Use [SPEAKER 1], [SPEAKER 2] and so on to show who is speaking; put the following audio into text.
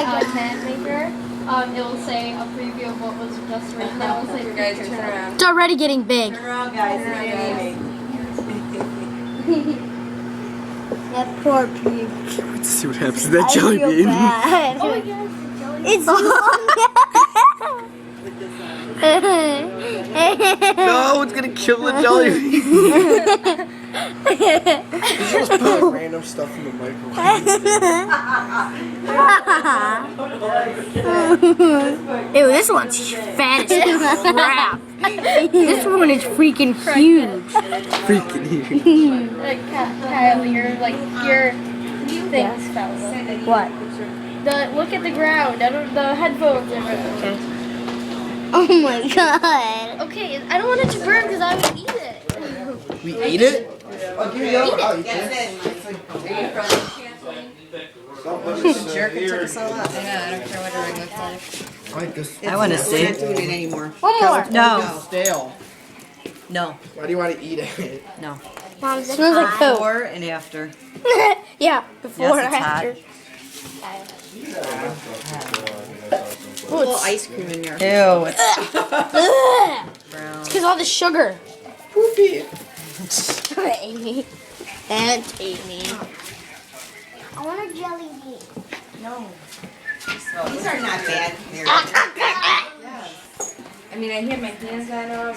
[SPEAKER 1] can maker, it will say a preview of what was just written. Now it's like
[SPEAKER 2] guys turn around.
[SPEAKER 3] It's already getting big.
[SPEAKER 2] Turn around, guys. Turn around, guys.
[SPEAKER 4] That poor Peep.
[SPEAKER 5] Let's see what happens to that jelly bean.
[SPEAKER 1] Oh my god,
[SPEAKER 4] It's
[SPEAKER 5] No, it's gonna kill the jelly bean. Just put random stuff in the microwave.
[SPEAKER 3] Ew, this one's fat as crap. This one is freaking huge.
[SPEAKER 5] Freaking huge.
[SPEAKER 1] like Kyle, your things fell.
[SPEAKER 3] What?
[SPEAKER 1] Look at the ground. The headphones.
[SPEAKER 3] Okay.
[SPEAKER 4] Oh my god.
[SPEAKER 1] Okay, I don't want it to burn because I would eat it.
[SPEAKER 5] We eat it? I'll give you I'll eat
[SPEAKER 2] That's
[SPEAKER 5] it.
[SPEAKER 2] Jerk, it took us all up. I don't care what it looks like.
[SPEAKER 5] I like this.
[SPEAKER 2] I want to see. We're not doing it anymore.
[SPEAKER 3] One more.
[SPEAKER 2] No.
[SPEAKER 5] Stale.
[SPEAKER 2] No.
[SPEAKER 5] Why do you want to eat it?
[SPEAKER 2] No.
[SPEAKER 4] Mom, it
[SPEAKER 3] smells like poop.
[SPEAKER 2] Before and after.
[SPEAKER 3] Yeah, before
[SPEAKER 2] Yes,
[SPEAKER 3] and
[SPEAKER 2] it's
[SPEAKER 3] after.
[SPEAKER 2] A little ice cream in your. Ew. It's brown.
[SPEAKER 3] It's because all the sugar.
[SPEAKER 5] Poopy.
[SPEAKER 3] Amy. And Amy.
[SPEAKER 4] I want a jelly bean.
[SPEAKER 2] No. These are not bad. I mean, I had my hands on them and